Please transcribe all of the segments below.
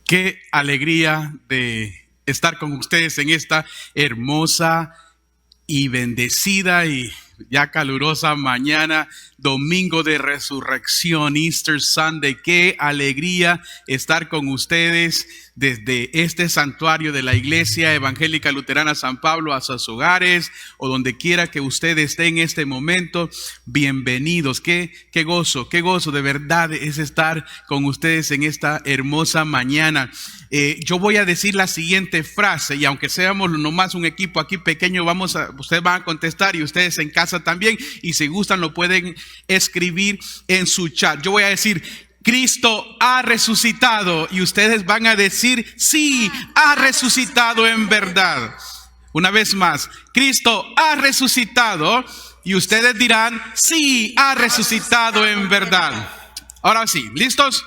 Qué alegría de estar con ustedes en esta hermosa y bendecida y ya calurosa mañana, domingo de resurrección, Easter Sunday. Qué alegría estar con ustedes desde este santuario de la Iglesia Evangélica Luterana San Pablo a sus hogares o donde quiera que usted esté en este momento. Bienvenidos. Qué gozo de verdad es estar con ustedes en esta hermosa mañana. Yo voy a decir la siguiente frase y aunque seamos nomás un equipo aquí pequeño, ustedes van a contestar y ustedes en casa también, y si gustan lo pueden escribir en su chat. Yo voy a decir: Cristo ha resucitado, y ustedes van a decir: sí, ha resucitado en verdad. Una vez más: Cristo ha resucitado, y ustedes dirán: sí, ha resucitado en verdad. Ahora sí, ¿listos?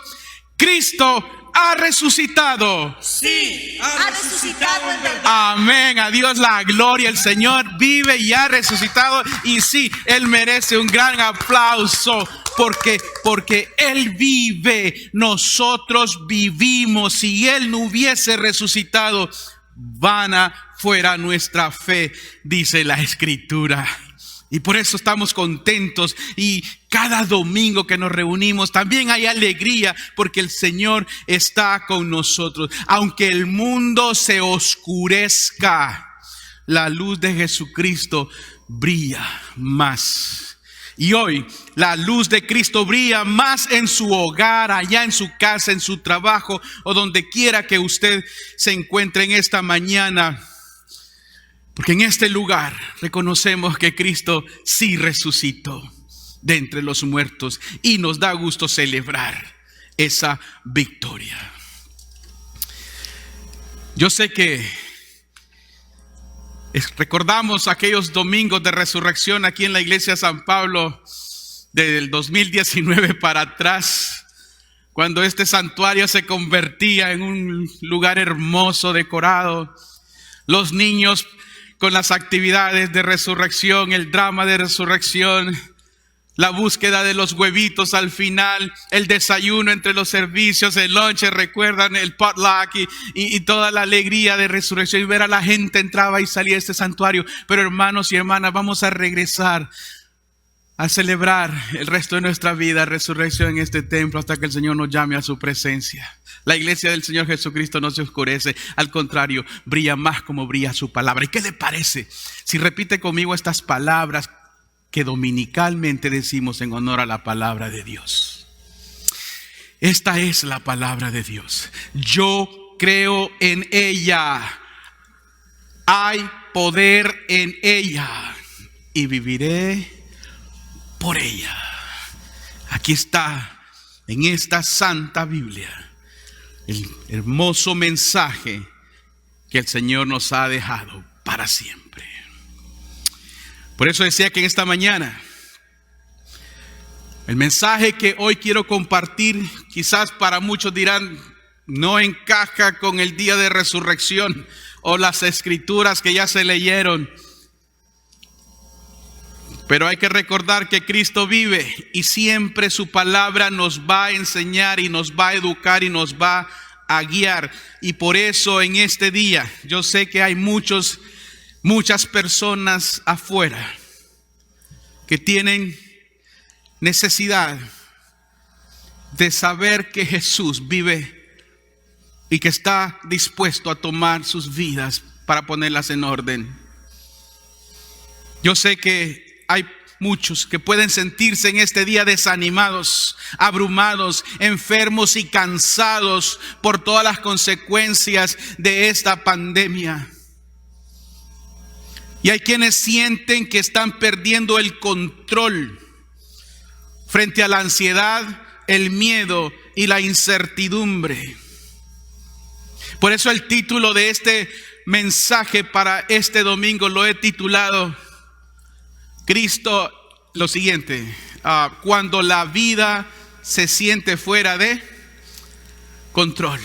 Cristo ha resucitado. Sí, ha resucitado en verdad. Amén, a Dios la gloria. El Señor vive y ha resucitado, y sí, Él merece un gran aplauso porque Él vive, nosotros vivimos. Si Él no hubiese resucitado, vana fuera nuestra fe, dice la Escritura. Y por eso estamos contentos, y cada domingo que nos reunimos también hay alegría porque el Señor está con nosotros. Aunque el mundo se oscurezca, la luz de Jesucristo brilla más. Y hoy la luz de Cristo brilla más en su hogar, allá en su casa, en su trabajo o donde quiera que usted se encuentre en esta mañana. Porque en este lugar reconocemos que Cristo sí resucitó de entre los muertos, y nos da gusto celebrar esa victoria. Yo sé que recordamos aquellos domingos de resurrección aquí en la Iglesia San Pablo del 2019 para atrás, cuando este santuario se convertía en un lugar hermoso, decorado. Los niños con las actividades de resurrección, el drama de resurrección, la búsqueda de los huevitos al final, el desayuno entre los servicios, el lunch, recuerdan el potluck y toda la alegría de resurrección, y ver a la gente entraba y salía de este santuario. Pero hermanos y hermanas, vamos a regresar a celebrar el resto de nuestra vida resurrección en este templo hasta que el Señor nos llame a su presencia. La iglesia del Señor Jesucristo no se oscurece, al contrario, brilla más como brilla su palabra. ¿Y qué le parece si repite conmigo estas palabras que dominicalmente decimos en honor a la palabra de Dios? Esta es la palabra de Dios. Yo creo en ella. Hay poder en ella y viviré por ella. Aquí está, en esta santa Biblia, el hermoso mensaje que el Señor nos ha dejado para siempre. Por eso decía que en esta mañana, el mensaje que hoy quiero compartir, quizás para muchos dirán, no encaja con el día de resurrección o las escrituras que ya se leyeron. Pero hay que recordar que Cristo vive, y siempre su palabra nos va a enseñar y nos va a educar y nos va a guiar. Y por eso en este día yo sé que hay muchas personas afuera que tienen necesidad de saber que Jesús vive y que está dispuesto a tomar sus vidas para ponerlas en orden. Yo sé que hay muchos que pueden sentirse en este día desanimados, abrumados, enfermos y cansados por todas las consecuencias de esta pandemia. Y hay quienes sienten que están perdiendo el control frente a la ansiedad, el miedo y la incertidumbre. Por eso el título de este mensaje para este domingo lo he titulado Cristo, lo siguiente: cuando la vida se siente fuera de control.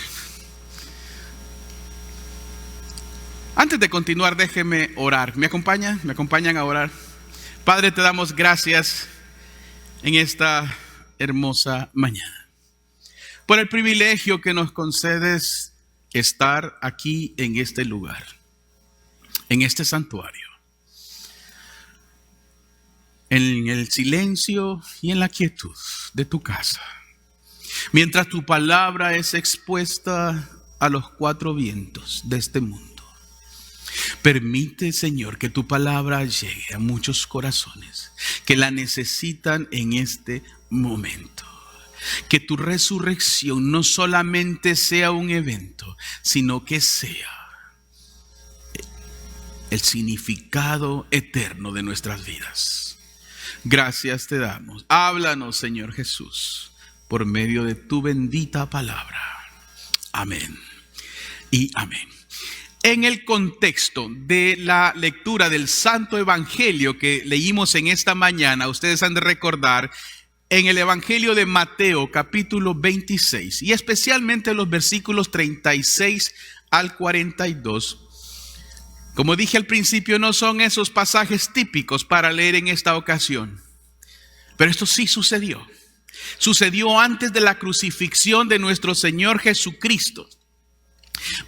Antes de continuar, déjeme orar. ¿Me acompañan? ¿Me acompañan a orar? Padre, te damos gracias en esta hermosa mañana. por el privilegio que nos concedes estar aquí en este lugar, en este santuario, en el silencio y en la quietud de tu casa, mientras tu palabra es expuesta a los cuatro vientos de este mundo. Permite, Señor, que tu palabra llegue a muchos corazones que la necesitan en este momento. Que tu resurrección no solamente sea un evento, sino que sea el significado eterno de nuestras vidas. Gracias te damos. Háblanos, Señor Jesús, por medio de tu bendita palabra. Amén y amén. En el contexto de la lectura del Santo Evangelio que leímos en esta mañana, ustedes han de recordar en el Evangelio de Mateo capítulo 26 y especialmente los versículos 36 al 42. Como dije al principio, no son esos pasajes típicos para leer en esta ocasión, pero esto sí sucedió. Sucedió antes de la crucifixión de nuestro Señor Jesucristo.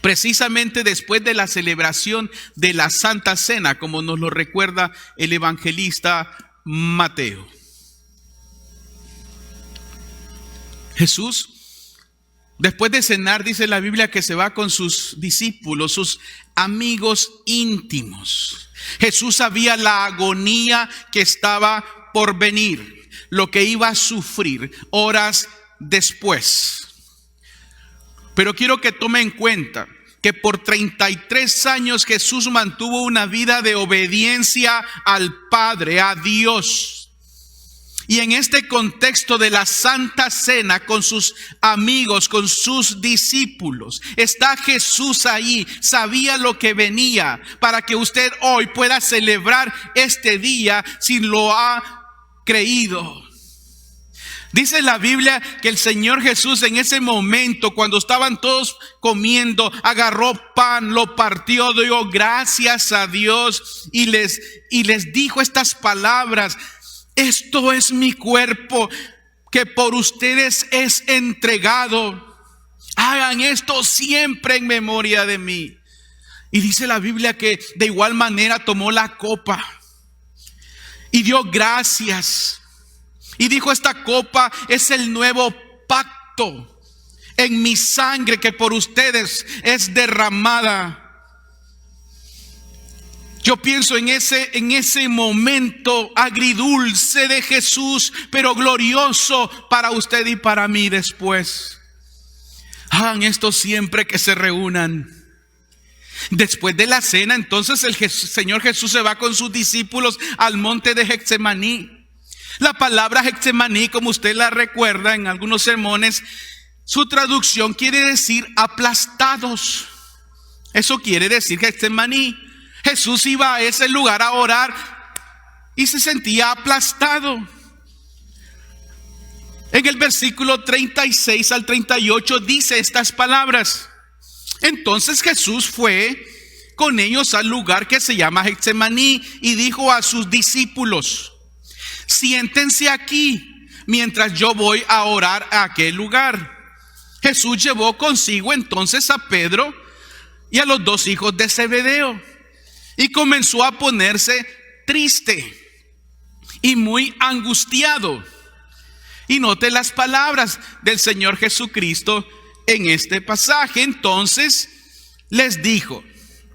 Precisamente después de la celebración de la Santa Cena, como nos lo recuerda el evangelista Mateo. Jesús, después de cenar, dice la Biblia que se va con sus discípulos, sus amigos íntimos. Jesús sabía la agonía que estaba por venir, lo que iba a sufrir horas después. Pero quiero que tome en cuenta que por 33 años Jesús mantuvo una vida de obediencia al Padre, a Dios. Y en este contexto de la Santa Cena con sus amigos, con sus discípulos, está Jesús ahí, sabía lo que venía para que usted hoy pueda celebrar este día si lo ha creído. Dice la Biblia que el Señor Jesús en ese momento, cuando estaban todos comiendo, agarró pan, lo partió, dio gracias a Dios y les dijo estas palabras: esto es mi cuerpo que por ustedes es entregado. Hagan esto siempre en memoria de mí. Y dice la Biblia que de igual manera tomó la copa y dio gracias. Y dijo: esta copa es el nuevo pacto en mi sangre que por ustedes es derramada. Yo pienso en ese momento agridulce de Jesús, pero glorioso para usted y para mí después. Hagan esto siempre que se reúnan. Después de la cena, entonces el Señor Jesús se va con sus discípulos al monte de Getsemaní. La palabra Getsemaní, como usted la recuerda en algunos sermones, su traducción quiere decir aplastados. Eso quiere decir Getsemaní. Jesús iba a ese lugar a orar y se sentía aplastado. En el versículo 36 al 38 dice estas palabras: entonces Jesús fue con ellos al lugar que se llama Getsemaní y dijo a sus discípulos: siéntense aquí mientras yo voy a orar a aquel lugar. Jesús llevó consigo entonces a Pedro y a los dos hijos de Zebedeo y comenzó a ponerse triste y muy angustiado. Y note las palabras del Señor Jesucristo en este pasaje. Entonces les dijo: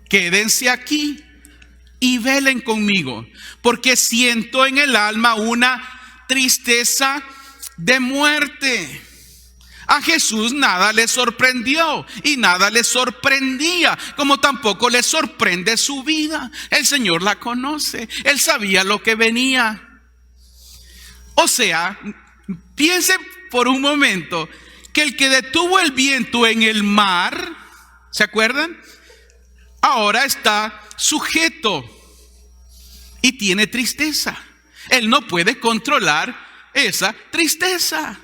quédense aquí y velen conmigo, porque siento en el alma una tristeza de muerte. A Jesús nada le sorprendió y nada le sorprendía, como tampoco le sorprende su vida. El Señor la conoce, Él sabía lo que venía. O sea, piense por un momento que el que detuvo el viento en el mar, ¿se acuerdan? Ahora está sujeto y tiene tristeza. Él no puede controlar esa tristeza.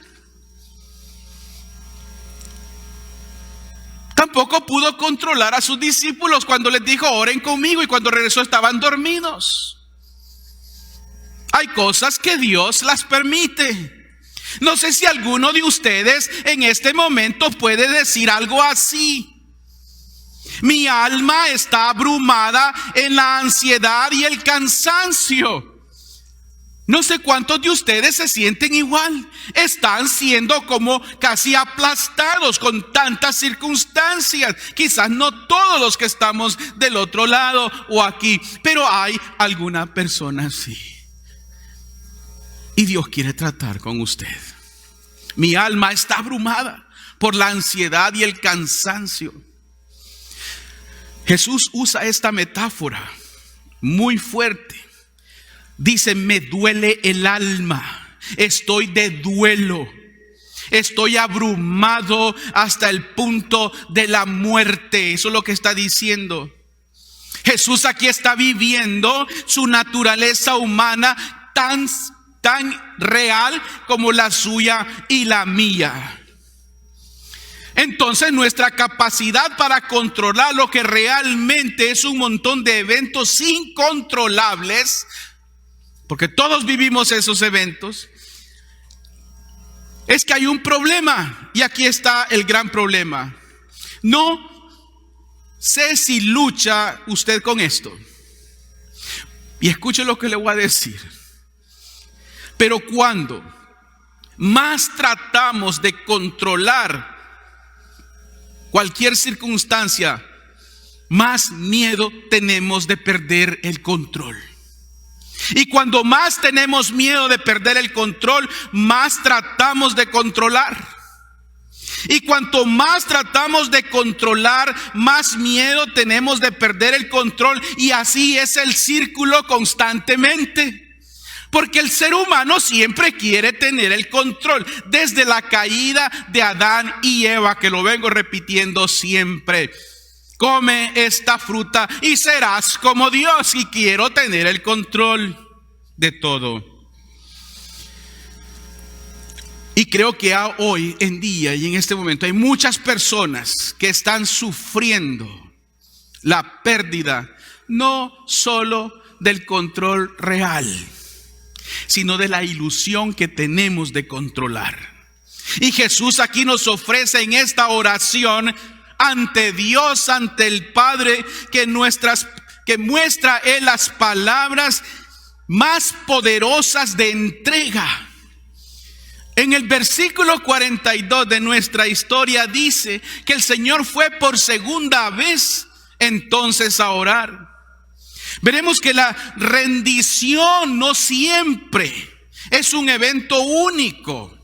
Tampoco pudo controlar a sus discípulos cuando les dijo: oren conmigo, y cuando regresó estaban dormidos. Hay cosas que Dios las permite. No sé si alguno de ustedes en este momento puede decir algo así. Mi alma está abrumada en la ansiedad y el cansancio. No sé cuántos de ustedes se sienten igual. Están siendo como casi aplastados con tantas circunstancias. Quizás no todos los que estamos del otro lado o aquí, pero hay alguna persona así. Y Dios quiere tratar con usted. Mi alma está abrumada por la ansiedad y el cansancio. Jesús usa esta metáfora muy fuerte. Dice, me duele el alma, estoy de duelo, estoy abrumado hasta el punto de la muerte. Eso es lo que está diciendo. Jesús aquí está viviendo su naturaleza humana tan real como la suya y la mía. Entonces nuestra capacidad para controlar lo que realmente es un montón de eventos incontrolables, porque todos vivimos esos eventos, es que hay un problema. Y aquí está el gran problema. No sé si lucha usted con esto. Y escuche lo que le voy a decir. Pero cuando más tratamos de controlar cualquier circunstancia, más miedo tenemos de perder el control. Y cuando más tenemos miedo de perder el control, más tratamos de controlar. Y cuanto más tratamos de controlar, más miedo tenemos de perder el control. Y así es el círculo constantemente. Porque el ser humano siempre quiere tener el control. Desde la caída de Adán y Eva, que lo vengo repitiendo siempre. Come esta fruta y serás como Dios. Y quiero tener el control de todo. Y creo que hoy en día y en este momento hay muchas personas que están sufriendo la pérdida no solo del control real, sino de la ilusión que tenemos de controlar. Y Jesús aquí nos ofrece en esta oración ante Dios, ante el Padre, que muestra Él las palabras más poderosas de entrega. En el versículo 42 de nuestra historia dice que el Señor fue por segunda vez entonces a orar. Veremos que la rendición no siempre es un evento único.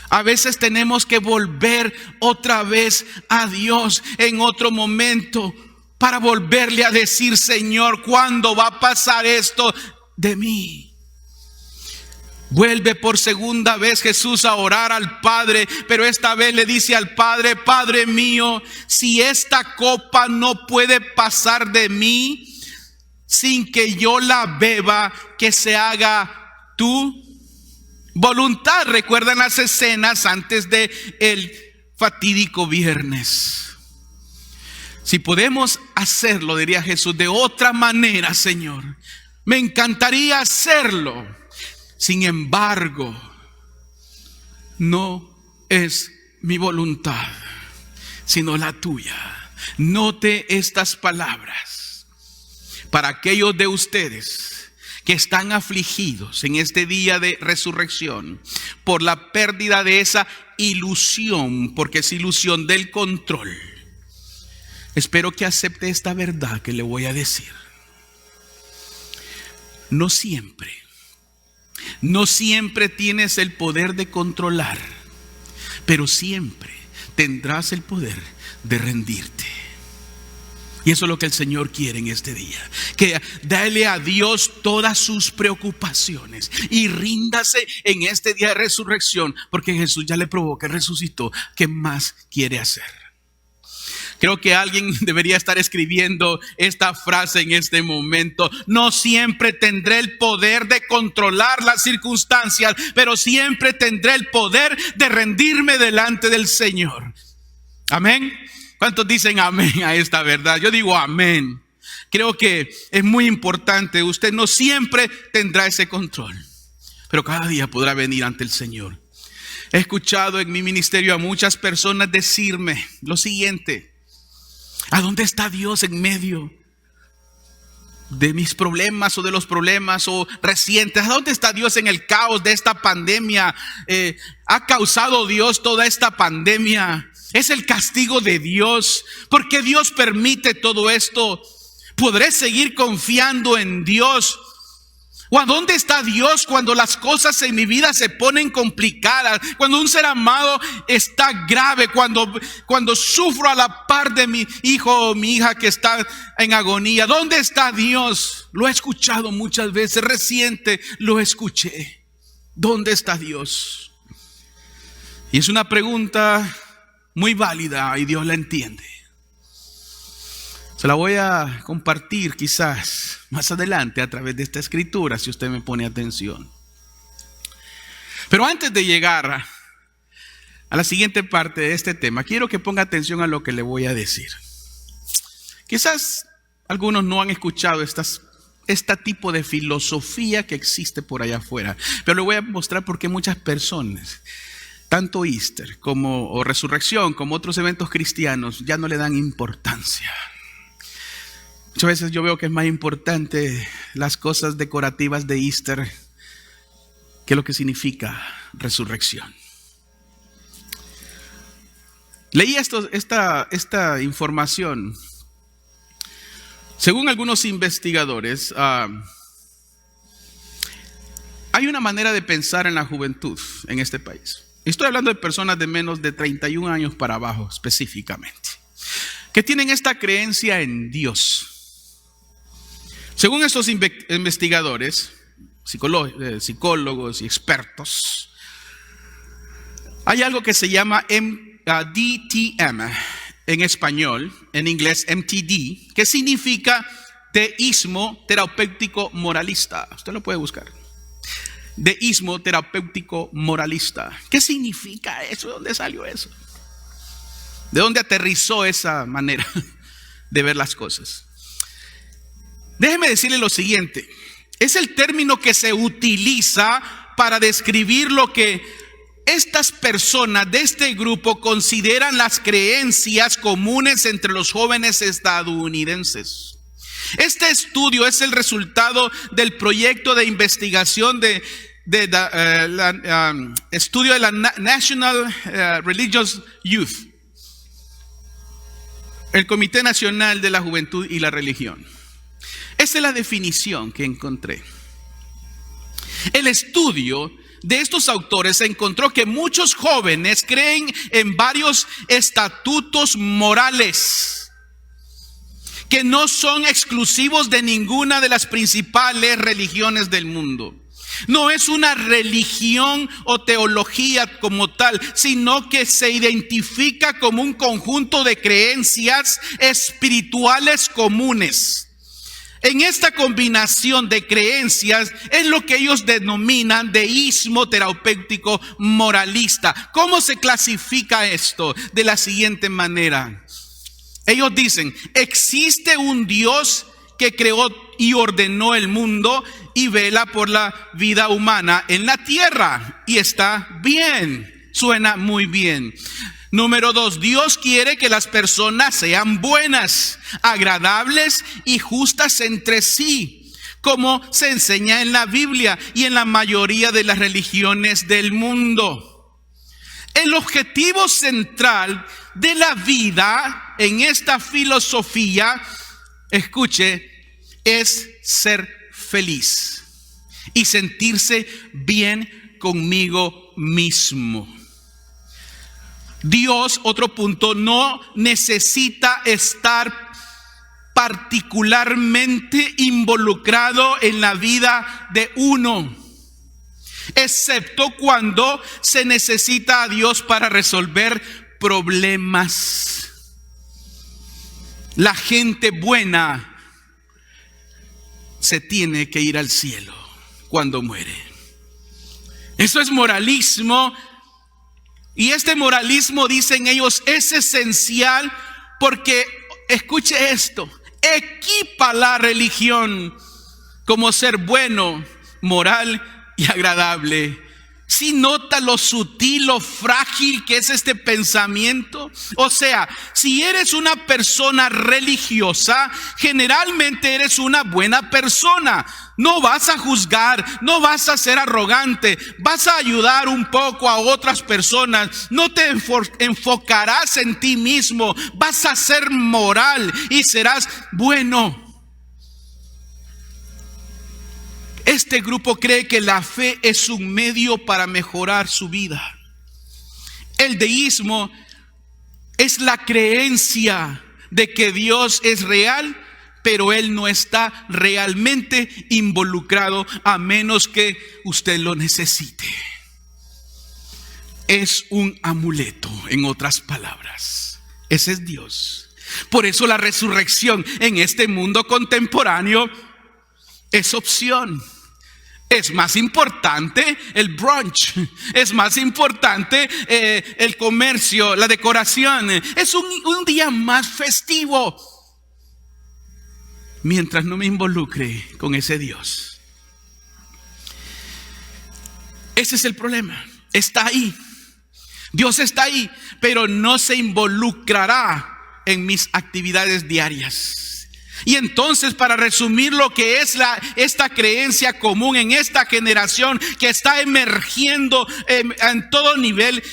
A veces tenemos que volver otra vez a Dios en otro momento para volverle a decir: Señor, ¿cuándo va a pasar esto de mí? Vuelve por segunda vez Jesús a orar al Padre, pero esta vez le dice al Padre: Padre mío, si esta copa no puede pasar de mí sin que yo la beba, que se haga tu voluntad. Recuerdan las escenas antes de el fatídico viernes. Si podemos hacerlo, diría Jesús, de otra manera, Señor, me encantaría hacerlo. Sin embargo, no es mi voluntad, sino la tuya. Note estas palabras para aquellos de ustedes que están afligidos en este día de resurrección por la pérdida de esa ilusión, porque es ilusión del control. Espero que acepte esta verdad que le voy a decir. No siempre tienes el poder de controlar, pero siempre tendrás el poder de rendirte. Y eso es lo que el Señor quiere en este día. Que dale a Dios todas sus preocupaciones y ríndase en este día de resurrección, porque Jesús ya le probó que resucitó. ¿Qué más quiere hacer? Creo que alguien debería estar escribiendo esta frase en este momento. No siempre tendré el poder de controlar las circunstancias, pero siempre tendré el poder de rendirme delante del Señor. Amén. ¿Cuántos dicen amén a esta verdad? Yo digo amén. Creo que es muy importante. Usted no siempre tendrá ese control, pero cada día podrá venir ante el Señor. He escuchado en mi ministerio a muchas personas decirme lo siguiente: ¿a dónde está Dios en medio de mis problemas o de los problemas o recientes? ¿A dónde está Dios en el caos de esta pandemia? ¿Ha causado Dios toda esta pandemia? ¿Es el castigo de Dios? ¿Por qué Dios permite todo esto? ¿Podré seguir confiando en Dios? ¿O a dónde está Dios cuando las cosas en mi vida se ponen complicadas? Cuando un ser amado está grave, cuando sufro a la par de mi hijo o mi hija que está en agonía. ¿Dónde está Dios? Lo he escuchado muchas veces, reciente lo escuché. ¿Dónde está Dios? Y es una pregunta muy válida y Dios la entiende. Se la voy a compartir quizás más adelante a través de esta escritura, si usted me pone atención. Pero antes de llegar a la siguiente parte de este tema, quiero que ponga atención a lo que le voy a decir. Quizás algunos no han escuchado este tipo de filosofía que existe por allá afuera, pero le voy a mostrar por qué muchas personas, tanto Easter o Resurrección como otros eventos cristianos, ya no le dan importancia. Muchas veces yo veo que es más importante las cosas decorativas de Easter que lo que significa resurrección. Leí esta información. Según algunos investigadores, hay una manera de pensar en la juventud en este país. Estoy hablando de personas de menos de 31 años para abajo específicamente, que tienen esta creencia en Dios. Según estos investigadores, psicólogos y expertos, hay algo que se llama DTM en español, en inglés MTD, que significa deísmo terapéutico moralista. Usted lo puede buscar. Deísmo terapéutico moralista. ¿Qué significa eso? ¿De dónde salió eso? ¿De dónde aterrizó esa manera de ver las cosas? Déjeme decirle lo siguiente: es el término que se utiliza para describir lo que estas personas de este grupo consideran las creencias comunes entre los jóvenes estadounidenses. Este estudio es el resultado del proyecto de investigación estudio de la National Religious Youth, el Comité Nacional de la Juventud y la Religión. Esa es la definición que encontré. El estudio de estos autores encontró que muchos jóvenes creen en varios estatutos morales que no son exclusivos de ninguna de las principales religiones del mundo. No es una religión o teología como tal, sino que se identifica como un conjunto de creencias espirituales comunes. En esta combinación de creencias es lo que ellos denominan deísmo terapéutico moralista. ¿Cómo se clasifica esto? De la siguiente manera. Ellos dicen: existe un Dios que creó y ordenó el mundo y vela por la vida humana en la tierra. Y está bien, suena muy bien. Número 2, Dios quiere que las personas sean buenas, agradables y justas entre sí, como se enseña en la Biblia y en la mayoría de las religiones del mundo. El objetivo central de la vida en esta filosofía, escuche, es ser feliz y sentirse bien conmigo mismo. Dios, otro punto, no necesita estar particularmente involucrado en la vida de uno, excepto cuando se necesita a Dios para resolver problemas. La gente buena se tiene que ir al cielo cuando muere. Eso es moralismo. Y este moralismo, dicen ellos, es esencial porque, escuche esto, equipa la religión como ser bueno, moral y agradable. ¿Sí nota lo sutil, lo frágil que es este pensamiento? O sea, si eres una persona religiosa, generalmente eres una buena persona. No vas a juzgar, no vas a ser arrogante, vas a ayudar un poco a otras personas, no te enfocarás en ti mismo, vas a ser moral y serás bueno. Este grupo cree que la fe es un medio para mejorar su vida. El deísmo es la creencia de que Dios es real, pero Él no está realmente involucrado a menos que usted lo necesite. Es un amuleto, en otras palabras. Ese es Dios. Por eso la resurrección en este mundo contemporáneo es opción. Es más importante el brunch, es más importante el comercio, la decoración. Es un día más festivo, mientras no me involucre con ese Dios. Ese es el problema. Está ahí. Dios está ahí, pero no se involucrará en mis actividades diarias. Y entonces, para resumir lo que es esta creencia común en esta generación que está emergiendo en todo nivel,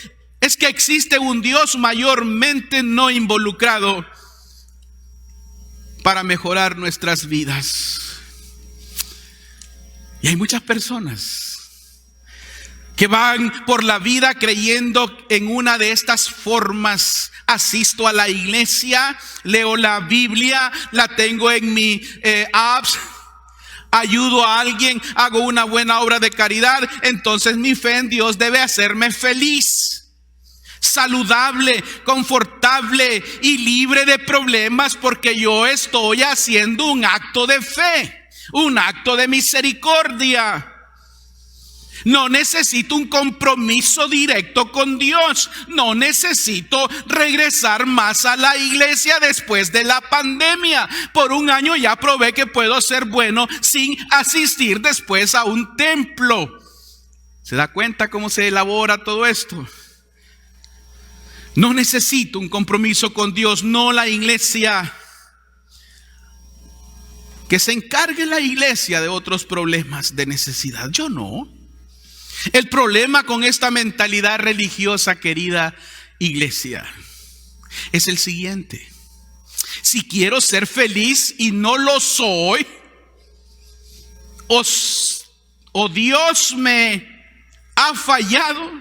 es que existe un Dios mayormente no involucrado para mejorar nuestras vidas. Y hay muchas personas que van por la vida creyendo en una de estas formas. Asisto a la iglesia, leo la Biblia, la tengo en mi apps, ayudo a alguien, hago una buena obra de caridad, entonces mi fe en Dios debe hacerme feliz, saludable, confortable y libre de problemas, porque yo estoy haciendo un acto de fe, un acto de misericordia. No necesito un compromiso directo con Dios. No necesito regresar más a la iglesia después de la pandemia. Por un año ya probé que puedo ser bueno sin asistir después a un templo. ¿Se da cuenta cómo se elabora todo esto? No necesito un compromiso con Dios, no la iglesia. Que se encargue la iglesia de otros problemas de necesidad. Yo no. El problema con esta mentalidad religiosa, querida iglesia, es el siguiente. Si quiero ser feliz y no lo soy, o Dios me ha fallado,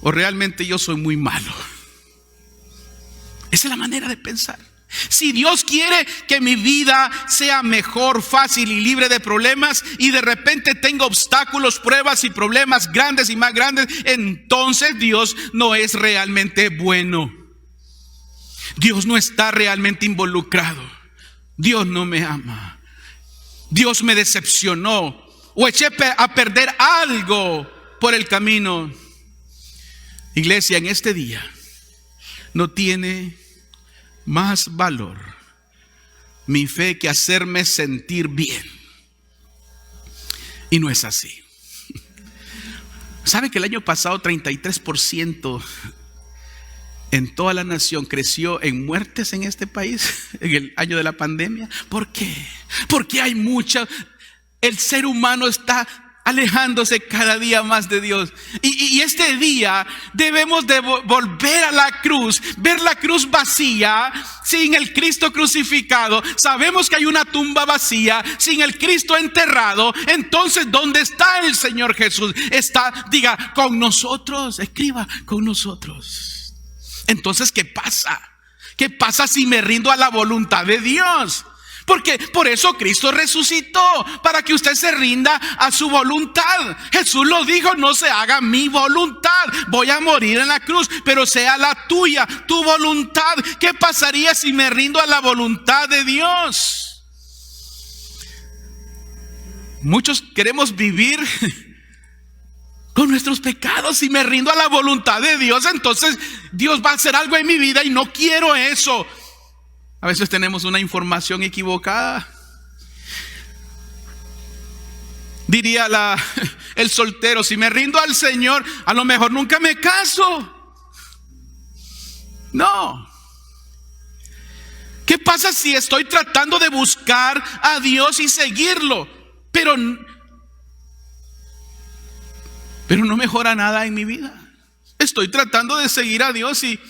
o realmente yo soy muy malo. Esa es la manera de pensar. Si Dios quiere que mi vida sea mejor, fácil y libre de problemas, y de repente tengo obstáculos, pruebas y problemas grandes y más grandes, entonces Dios no es realmente bueno. Dios no está realmente involucrado. Dios no me ama. Dios me decepcionó o eché a perder algo por el camino. Iglesia, en este día no tiene más valor mi fe que hacerme sentir bien. Y no es así. ¿Sabe que el año pasado 33% en toda la nación creció en muertes en este país en el año de la pandemia? ¿Por qué? Porque hay mucha. El ser humano está alejándose cada día más de Dios. Y este día debemos de volver a la cruz, ver la cruz vacía, sin el Cristo crucificado. Sabemos que hay una tumba vacía, sin el Cristo enterrado. Entonces, ¿dónde está el Señor Jesús? Está, diga, con nosotros. Escriba, con nosotros. Entonces, ¿qué pasa? ¿Qué pasa si me rindo a la voluntad de Dios? Porque por eso Cristo resucitó, para que usted se rinda a su voluntad. Jesús lo dijo: no se haga mi voluntad, voy a morir en la cruz, pero sea la tuya, tu voluntad. ¿Qué pasaría si me rindo a la voluntad de Dios? Muchos queremos vivir con nuestros pecados. Si me rindo a la voluntad de Dios, entonces Dios va a hacer algo en mi vida y no quiero eso. A veces tenemos una información equivocada. Diría el soltero, si me rindo al Señor, a lo mejor nunca me caso. No. ¿Qué pasa si estoy tratando de buscar a Dios y seguirlo, pero no mejora nada en mi vida? Estoy tratando de seguir a Dios y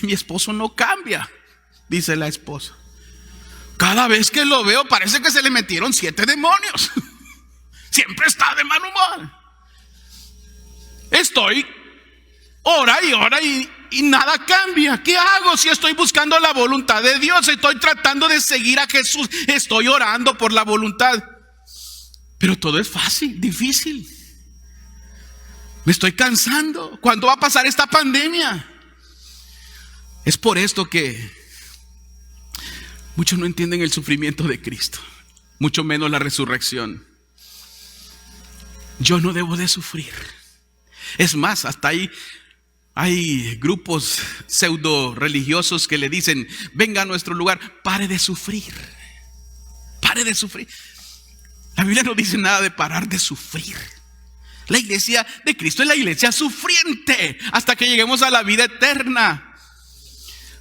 mi esposo no cambia, dice la esposa. Cada vez que lo veo parece que se le metieron 7 demonios. Siempre está de mal humor. Estoy ora y nada cambia. ¿Qué hago si estoy buscando la voluntad de Dios? Estoy tratando de seguir a Jesús. Estoy orando por la voluntad. Pero todo es difícil. Me estoy cansando. ¿Cuándo va a pasar esta pandemia? Es por esto que muchos no entienden el sufrimiento de Cristo, mucho menos la resurrección. Yo no debo de sufrir. Es más, hasta hay grupos pseudo religiosos que le dicen: venga a nuestro lugar, pare de sufrir. Pare de sufrir. La Biblia no dice nada de parar de sufrir. La iglesia de Cristo es la iglesia sufriente hasta que lleguemos a la vida eterna.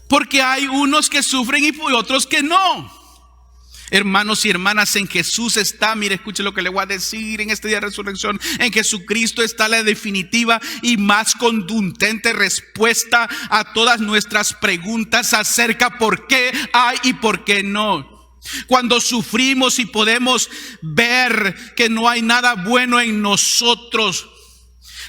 Porque hay unos que sufren y otros que no. Hermanos y hermanas, en Jesús está, mire, escuche lo que le voy a decir en este día de resurrección. En Jesucristo está la definitiva y más contundente respuesta a todas nuestras preguntas acerca por qué hay y por qué no. Cuando sufrimos y podemos ver que no hay nada bueno en nosotros,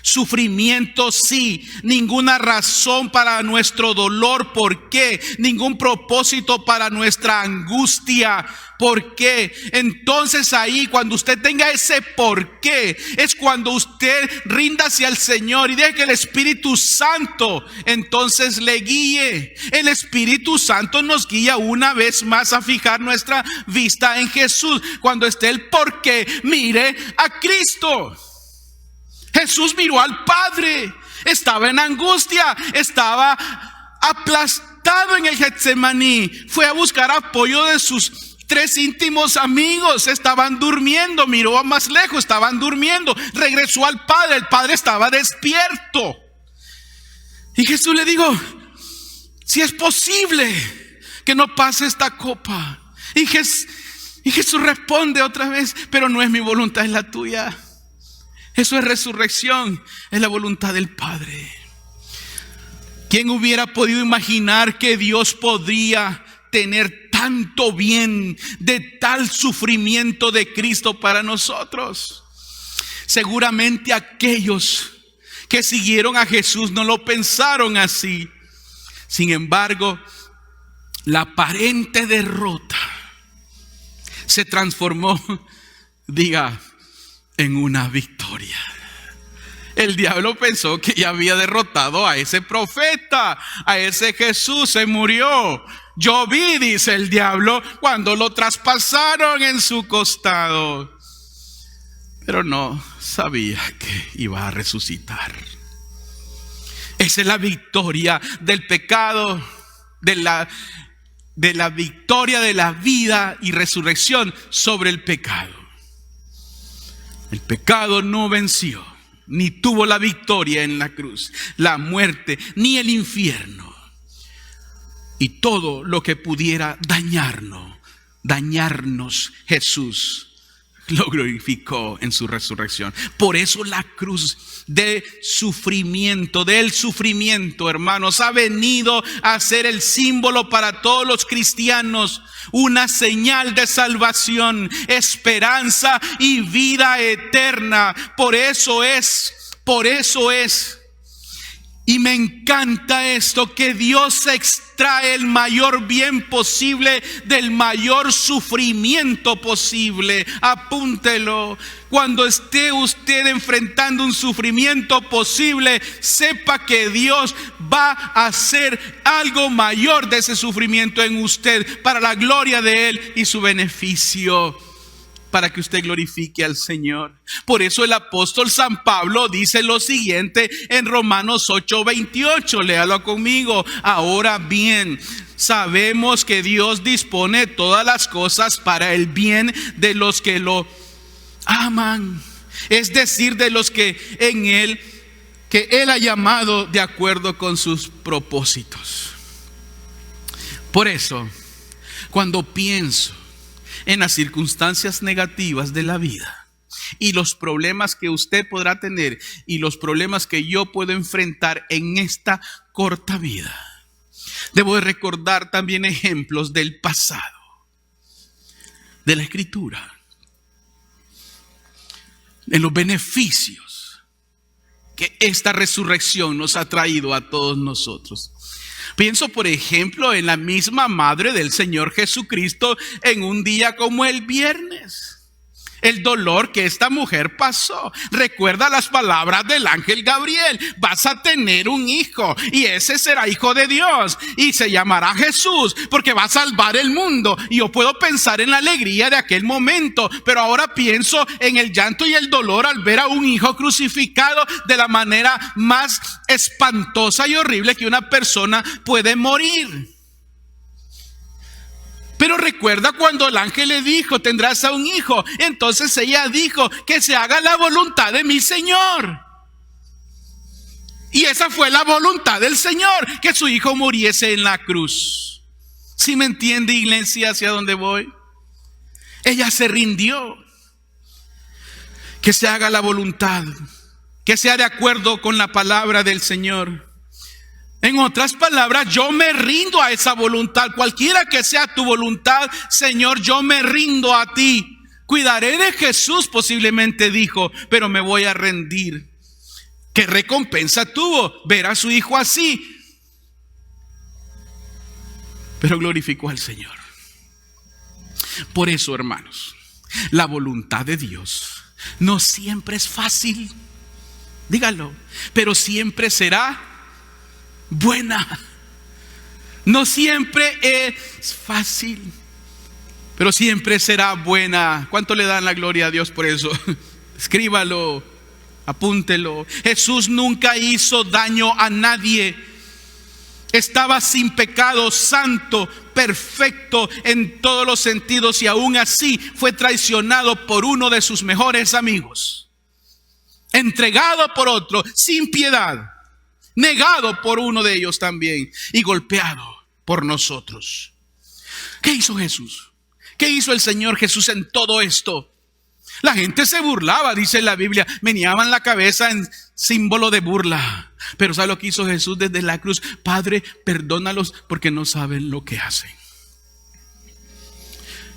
sufrimiento sí, ninguna razón para nuestro dolor, ¿por qué? Ningún propósito para nuestra angustia, ¿por qué? Entonces ahí, cuando usted tenga ese por qué, es cuando usted rinda hacia el Señor y deje que el Espíritu Santo entonces le guíe. El Espíritu Santo nos guía una vez más a fijar nuestra vista en Jesús. Cuando esté el por qué, mire a Cristo. Jesús miró al Padre, estaba en angustia, estaba aplastado en el Getsemaní, fue a buscar apoyo de sus 3 íntimos amigos, estaban durmiendo, miró más lejos, estaban durmiendo, regresó al Padre, el Padre estaba despierto. Y Jesús le dijo: si es posible que no pase esta copa. Y Jesús responde otra vez: pero no es mi voluntad, es la tuya. Eso es resurrección, es la voluntad del Padre. ¿Quién hubiera podido imaginar que Dios podría tener tanto bien de tal sufrimiento de Cristo para nosotros? Seguramente aquellos que siguieron a Jesús no lo pensaron así. Sin embargo, la aparente derrota se transformó, en una victoria. El diablo pensó que ya había derrotado a ese profeta, a ese Jesús. Se murió. Yo vi, dice el diablo, cuando lo traspasaron en su costado. Pero no sabía que iba a resucitar. Esa es la victoria del pecado, de la victoria de la vida y resurrección sobre el pecado. El pecado no venció, ni tuvo la victoria en la cruz, la muerte, ni el infierno. Y todo lo que pudiera dañarnos, Jesús lo glorificó en su resurrección. Por eso la cruz del sufrimiento, hermanos, ha venido a ser el símbolo para todos los cristianos, una señal de salvación, esperanza y vida eterna. Por eso es. Y me encanta esto, que Dios extrae el mayor bien posible del mayor sufrimiento posible. Apúntelo. Cuando esté usted enfrentando un sufrimiento posible, sepa que Dios va a hacer algo mayor de ese sufrimiento en usted, para la gloria de Él y su beneficio, para que usted glorifique al Señor. Por eso el apóstol San Pablo dice lo siguiente en Romanos 8:28. Léalo conmigo. Ahora bien, sabemos que Dios dispone todas las cosas para el bien de los que lo aman, es decir, de los que Él ha llamado de acuerdo con sus propósitos. Por eso, cuando pienso en las circunstancias negativas de la vida y los problemas que usted podrá tener y los problemas que yo puedo enfrentar en esta corta vida, debo de recordar también ejemplos del pasado, de la Escritura, de los beneficios que esta resurrección nos ha traído a todos nosotros. Pienso, por ejemplo, en la misma madre del Señor Jesucristo en un día como el viernes. El dolor que esta mujer pasó. Recuerda las palabras del ángel Gabriel: vas a tener un hijo y ese será hijo de Dios y se llamará Jesús porque va a salvar el mundo. Y yo puedo pensar en la alegría de aquel momento, pero ahora pienso en el llanto y el dolor al ver a un hijo crucificado de la manera más espantosa y horrible que una persona puede morir. Pero recuerda cuando el ángel le dijo: tendrás a un hijo. Entonces ella dijo: que se haga la voluntad de mi Señor. Y esa fue la voluntad del Señor, que su hijo muriese en la cruz. ¿Sí me entiende, iglesia, hacia dónde voy? Ella se rindió. Que se haga la voluntad, que sea de acuerdo con la palabra del Señor. En otras palabras, yo me rindo a esa voluntad. Cualquiera que sea tu voluntad, Señor, yo me rindo a ti. Cuidaré de Jesús, posiblemente dijo, pero me voy a rendir. ¿Qué recompensa tuvo ver a su hijo así? Pero glorificó al Señor. Por eso, hermanos, la voluntad de Dios no siempre es fácil. Dígalo, pero siempre será buena. No siempre es fácil, pero siempre será buena. ¿Cuánto le dan la gloria a Dios por eso? Escríbalo, apúntelo. Jesús nunca hizo daño a nadie. Estaba sin pecado, santo, perfecto en todos los sentidos, y aún así fue traicionado por uno de sus mejores amigos, entregado por otro sin piedad, negado por uno de ellos también y golpeado por nosotros. ¿Qué hizo Jesús? ¿Qué hizo el Señor Jesús en todo esto? La gente se burlaba, dice la Biblia, meneaban la cabeza en símbolo de burla. Pero ¿sabe lo que hizo Jesús desde la cruz? Padre, perdónalos porque no saben lo que hacen.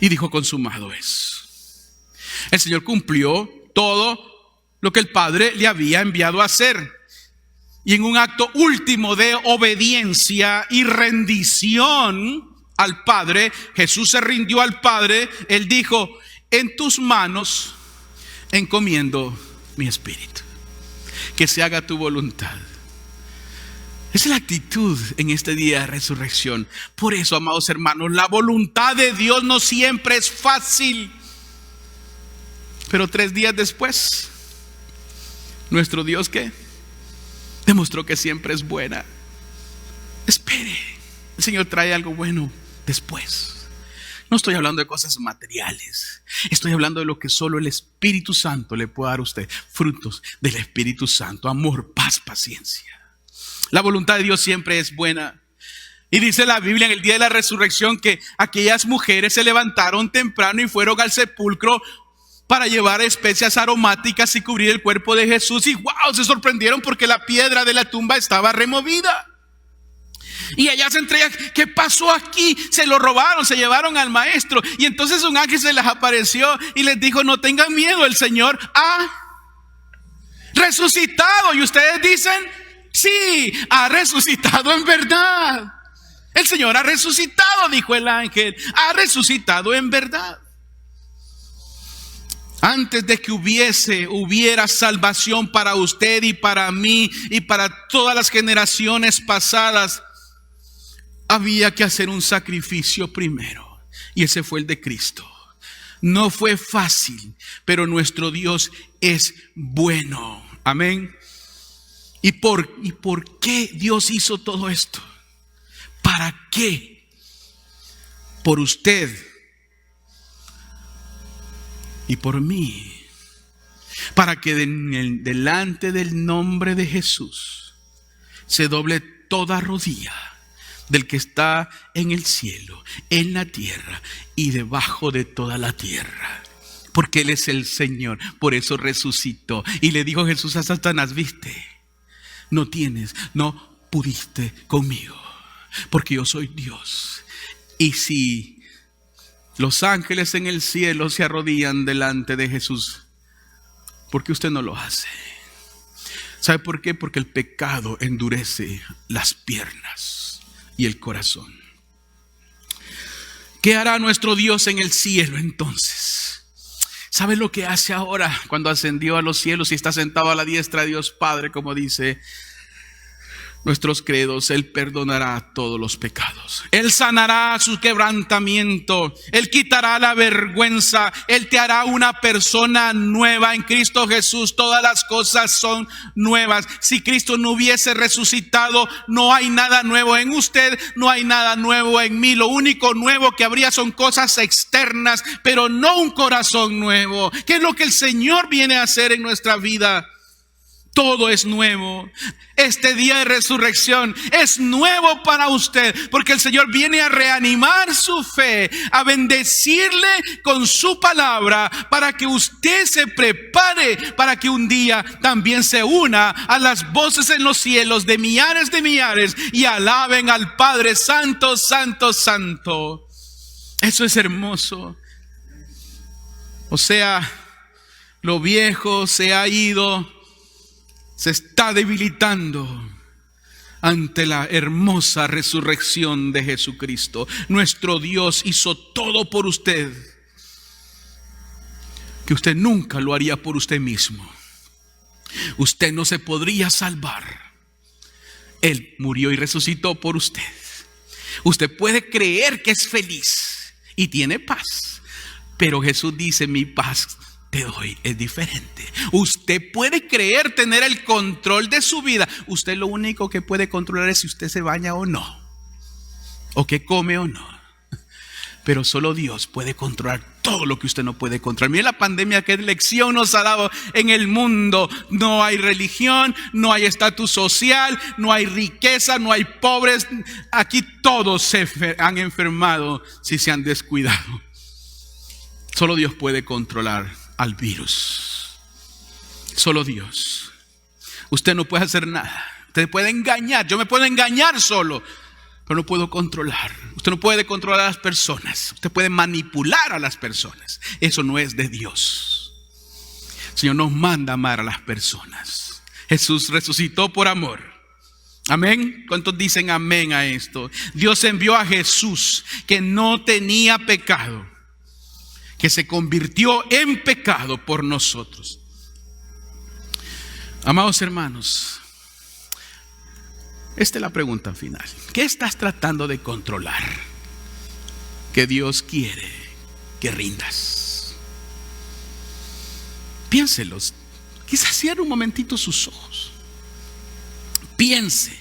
Y dijo: consumado es. El Señor cumplió todo lo que el Padre le había enviado a hacer. Y en un acto último de obediencia y rendición al Padre, Jesús se rindió al Padre. Él dijo: en tus manos encomiendo mi espíritu, que se haga tu voluntad. Esa es la actitud en este día de resurrección. Por eso, amados hermanos, la voluntad de Dios no siempre es fácil. Pero 3 días después, nuestro Dios, ¿qué? Demostró que siempre es buena. Espere, el Señor trae algo bueno después. No estoy hablando de cosas materiales. Estoy hablando de lo que solo el Espíritu Santo le puede dar a usted. Frutos del Espíritu Santo: amor, paz, paciencia. La voluntad de Dios siempre es buena. Y dice la Biblia en el día de la resurrección que aquellas mujeres se levantaron temprano y fueron al sepulcro para llevar especias aromáticas y cubrir el cuerpo de Jesús. Y wow, se sorprendieron porque la piedra de la tumba estaba removida. Y ellas se entregan: ¿qué pasó aquí? Se lo robaron, se llevaron al maestro. Y entonces un ángel se les apareció y les dijo: no tengan miedo, el Señor ha resucitado. Y ustedes dicen: sí, ha resucitado en verdad. El Señor ha resucitado, dijo el ángel, ha resucitado en verdad. Antes de que hubiera salvación para usted y para mí y para todas las generaciones pasadas, había que hacer un sacrificio primero, y ese fue el de Cristo. No fue fácil, pero nuestro Dios es bueno. Amén. ¿Y por qué Dios hizo todo esto? ¿Para qué? por usted y por mí, para que delante del nombre de Jesús se doble toda rodilla del que está en el cielo, en la tierra y debajo de toda la tierra. Porque Él es el Señor, por eso resucitó. Y le dijo Jesús a Satanás: viste, no pudiste conmigo, porque yo soy Dios. Y si los ángeles en el cielo se arrodillan delante de Jesús, ¿por qué usted no lo hace? ¿Sabe por qué? Porque el pecado endurece las piernas y el corazón. ¿Qué hará nuestro Dios en el cielo entonces? ¿Sabe lo que hace ahora cuando ascendió a los cielos y está sentado a la diestra de Dios Padre, como dice nuestros credos? Él perdonará todos los pecados. Él sanará su quebrantamiento. Él quitará la vergüenza. Él te hará una persona nueva en Cristo Jesús. Todas las cosas son nuevas. Si Cristo no hubiese resucitado, no hay nada nuevo en usted, no hay nada nuevo en mí. Lo único nuevo que habría son cosas externas, pero no un corazón nuevo. ¿Qué es lo que el Señor viene a hacer en nuestra vida? Todo es nuevo. Este día de resurrección es nuevo para usted, porque el Señor viene a reanimar su fe, a bendecirle con su palabra, para que usted se prepare para que un día también se una a las voces en los cielos de millares y alaben al Padre Santo, Santo, Santo. Eso es hermoso. O sea, lo viejo se ha ido, se está debilitando ante la hermosa resurrección de Jesucristo. Nuestro Dios hizo todo por usted, que usted nunca lo haría por usted mismo. Usted no se podría salvar. Él murió y resucitó por usted. Usted puede creer que es feliz y tiene paz, pero Jesús dice: mi paz te doy, es diferente. Usted puede creer tener el control de su vida. Usted lo único que puede controlar es si usted se baña o no, o que come o no. Pero solo Dios puede controlar todo lo que usted no puede controlar. Mire la pandemia, qué lección nos ha dado en el mundo. No hay religión, no hay estatus social, no hay riqueza, no hay pobres. Aquí todos se han enfermado si se han descuidado. Solo Dios puede controlar al virus. Solo Dios. Usted no puede hacer nada. Usted puede engañar. Yo me puedo engañar solo, pero no puedo controlar. Usted no puede controlar a las personas. Usted puede manipular a las personas. Eso no es de Dios. El Señor nos manda amar a las personas. Jesús resucitó por amor. Amén. ¿Cuántos dicen amén a esto? Dios envió a Jesús, que no tenía pecado, que se convirtió en pecado por nosotros. Amados hermanos, esta es la pregunta final. ¿Qué estás tratando de controlar que Dios quiere que rindas? Piénselos. Quizás cierre un momentito sus ojos. Piense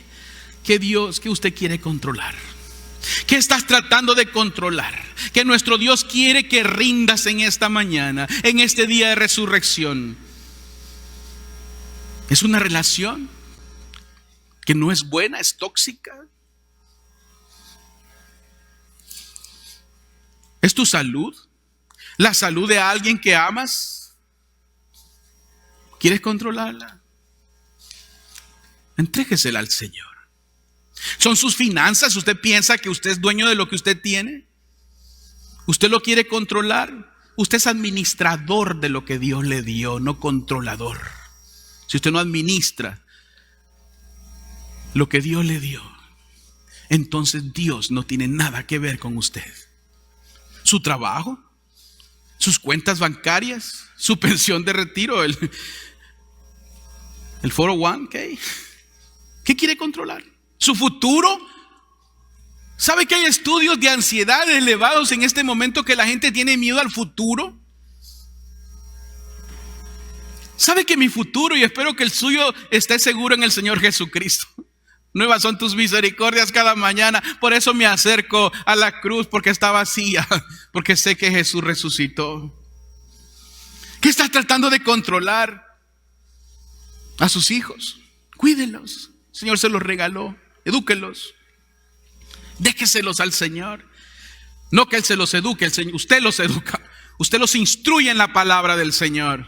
que usted quiere controlar. ¿Qué estás tratando de controlar? Que nuestro Dios quiere que rindas en esta mañana, en este día de resurrección. ¿Es una relación que no es buena, es tóxica? ¿Es tu salud? ¿La salud de alguien que amas? ¿Quieres controlarla? Entréguesela al Señor. ¿Son sus finanzas? ¿Usted piensa que usted es dueño de lo que usted tiene? ¿Usted lo quiere controlar? Usted es administrador de lo que Dios le dio, no controlador. Si usted no administra lo que Dios le dio, entonces Dios no tiene nada que ver con usted. Su trabajo, sus cuentas bancarias, su pensión de retiro, el 401k. ¿Qué quiere controlar? ¿Su futuro? ¿Sabe que hay estudios de ansiedad elevados en este momento, que la gente tiene miedo al futuro? ¿Sabe que mi futuro, y espero que el suyo, esté seguro en el Señor Jesucristo? Nuevas son tus misericordias cada mañana. Por eso me acerco a la cruz, porque está vacía, porque sé que Jesús resucitó. ¿Qué está tratando de controlar? A sus hijos. Cuídenlos. El Señor se los regaló. Edúquelos. Déjeselos al Señor. No que Él se los eduque, usted los educa. Usted los instruye en la palabra del Señor.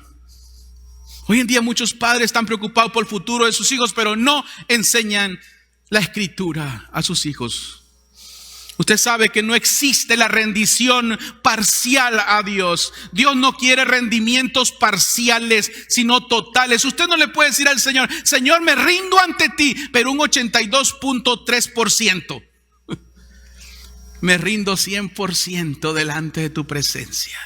Hoy en día muchos padres están preocupados por el futuro de sus hijos, pero no enseñan la Escritura a sus hijos. Usted sabe que no existe la rendición parcial a Dios. Dios no quiere rendimientos parciales, sino totales. Usted no le puede decir al Señor: Señor, me rindo ante ti, pero un 82.3%. Me rindo 100% delante de tu presencia.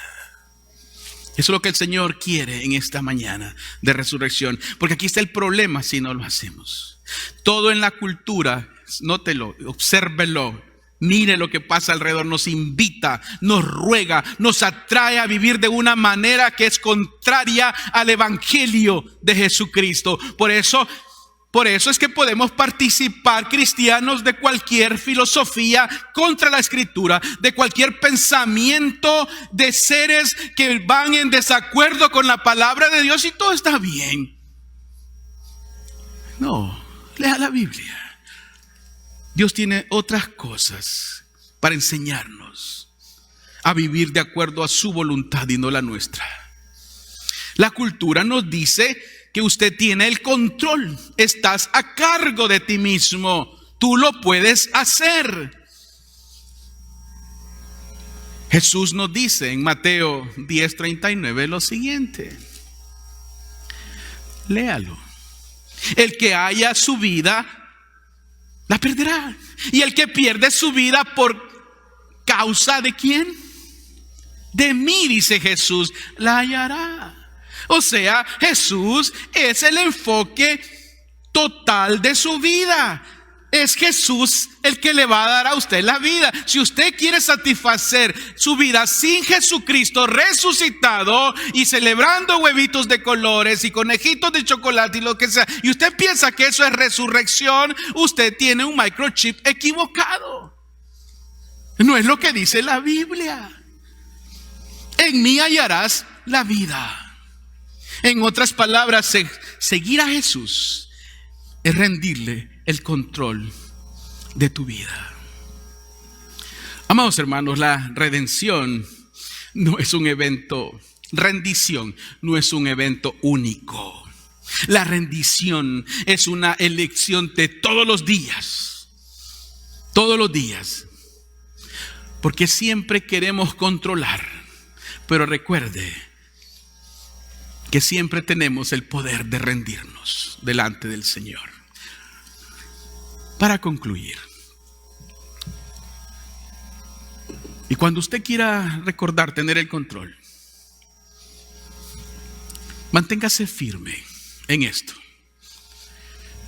Eso es lo que el Señor quiere en esta mañana de resurrección. Porque aquí está el problema si no lo hacemos. Todo en la cultura, nótelo, obsérvelo. Mire lo que pasa alrededor, nos invita, nos ruega, nos atrae a vivir de una manera que es contraria al evangelio de Jesucristo. Por eso es que podemos participar, cristianos, de cualquier filosofía contra la Escritura, de cualquier pensamiento de seres que van en desacuerdo con la palabra de Dios, y todo está bien. No, lea la Biblia. Dios tiene otras cosas para enseñarnos a vivir de acuerdo a su voluntad y no la nuestra. La cultura nos dice que usted tiene el control, estás a cargo de ti mismo, tú lo puedes hacer. Jesús nos dice en Mateo 10:39 lo siguiente. Léalo. El que haya su vida la perderá. Y el que pierde su vida por causa de ¿quién? De mí, dice Jesús, la hallará. O sea, Jesús es el enfoque total de su vida. Es Jesús el que le va a dar a usted la vida. Si usted quiere satisfacer su vida sin Jesucristo resucitado y celebrando huevitos de colores y conejitos de chocolate y lo que sea, y usted piensa que eso es resurrección, usted tiene un microchip equivocado. No es lo que dice la Biblia. En mí hallarás la vida. En otras palabras, seguir a Jesús es rendirle el control de tu vida. Amados hermanos, la redención no es un evento, rendición no es un evento único. La rendición es una elección de todos los días. Todos los días. Porque siempre queremos controlar. Pero recuerde que siempre tenemos el poder de rendirnos delante del Señor. Para concluir, y cuando usted quiera recordar tener el control, manténgase firme en esto,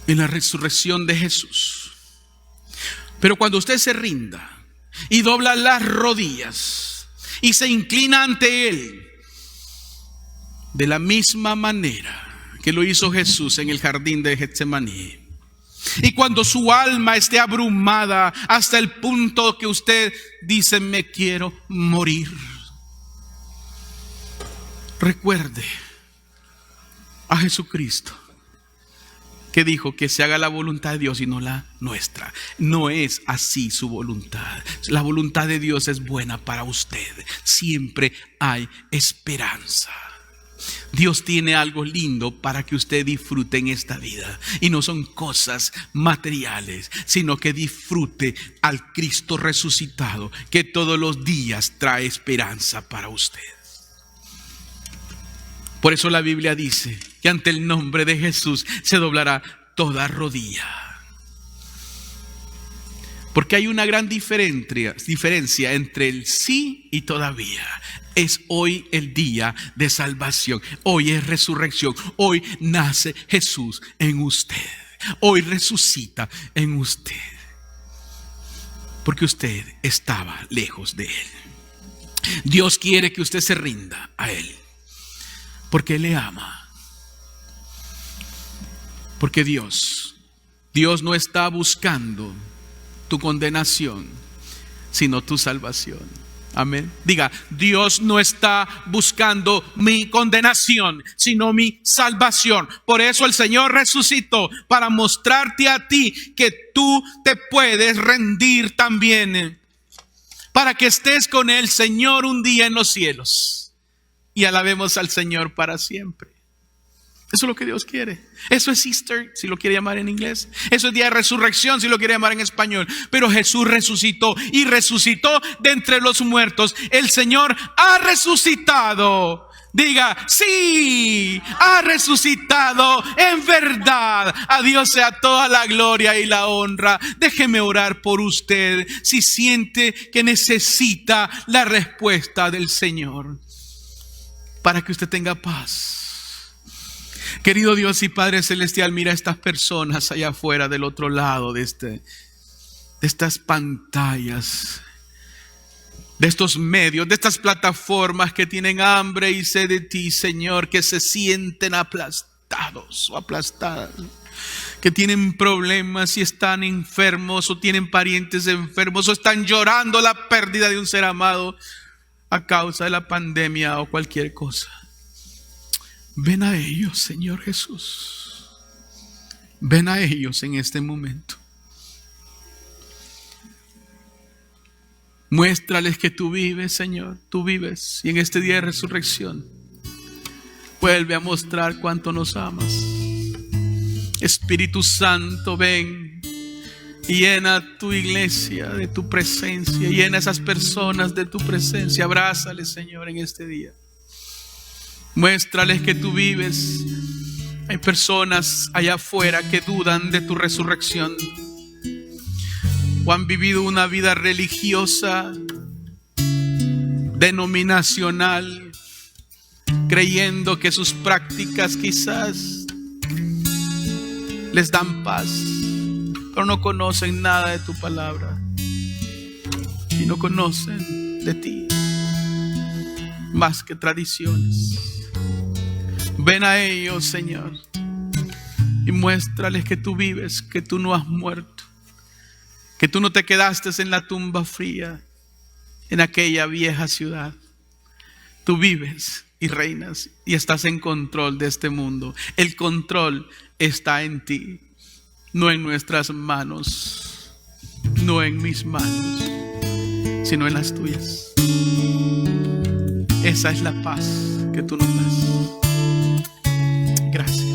en la resurrección de Jesús. Pero cuando usted se rinda y dobla las rodillas y se inclina ante Él, de la misma manera que lo hizo Jesús en el jardín de Getsemaní, y cuando su alma esté abrumada hasta el punto que usted dice: me quiero morir, recuerde a Jesucristo, que dijo que se haga la voluntad de Dios y no la nuestra. No es así su voluntad. La voluntad de Dios es buena para usted. Siempre hay esperanza. Dios tiene algo lindo para que usted disfrute en esta vida. Y no son cosas materiales, sino que disfrute al Cristo resucitado, que todos los días trae esperanza para usted. Por eso la Biblia dice que ante el nombre de Jesús se doblará toda rodilla. Porque hay una gran diferencia entre el sí y todavía. Es hoy el día de salvación. Hoy es resurrección. Hoy nace Jesús en usted. Hoy resucita en usted. Porque usted estaba lejos de Él. Dios quiere que usted se rinda a Él. Porque Él le ama. Porque Dios Dios no está buscando tu condenación, sino tu salvación. Amén. Diga, Dios no está buscando mi condenación, sino mi salvación. Por eso el Señor resucitó, para mostrarte a ti que tú te puedes rendir también, para que estés con el Señor un día en los cielos y alabemos al Señor para siempre. Eso es lo que Dios quiere. Eso es Easter, si lo quiere llamar en inglés. Eso es día de resurrección, si lo quiere llamar en español. Pero Jesús resucitó y resucitó de entre los muertos. El Señor ha resucitado. Diga, sí, ha resucitado en verdad. A Dios sea toda la gloria y la honra. Déjeme orar por usted si siente que necesita la respuesta del Señor, para que usted tenga paz. Querido Dios y Padre Celestial, mira a estas personas allá afuera del otro lado de estas pantallas, de estos medios, de estas plataformas que tienen hambre y sed de ti, Señor, que se sienten aplastados o aplastadas, que tienen problemas y están enfermos o tienen parientes enfermos o están llorando la pérdida de un ser amado a causa de la pandemia o cualquier cosa. Ven a ellos, Señor Jesús. Ven a ellos en este momento. Muéstrales que tú vives, Señor. Tú vives. Y en este día de resurrección, vuelve a mostrar cuánto nos amas. Espíritu Santo, ven y llena tu iglesia de tu presencia. Llena a esas personas de tu presencia. Abrázales, Señor, en este día. Muéstrales que tú vives. Hay personas allá afuera que dudan de tu resurrección o han vivido una vida religiosa, denominacional, creyendo que sus prácticas quizás les dan paz, pero no conocen nada de tu palabra y no conocen de ti más que tradiciones. Ven a ellos, Señor, y muéstrales que tú vives, que tú no has muerto, que tú no te quedaste en la tumba fría, en aquella vieja ciudad. Tú vives y reinas y estás en control de este mundo. El control está en ti, no en nuestras manos, no en mis manos, sino en las tuyas. Esa es la paz que tú nos das. Gracias.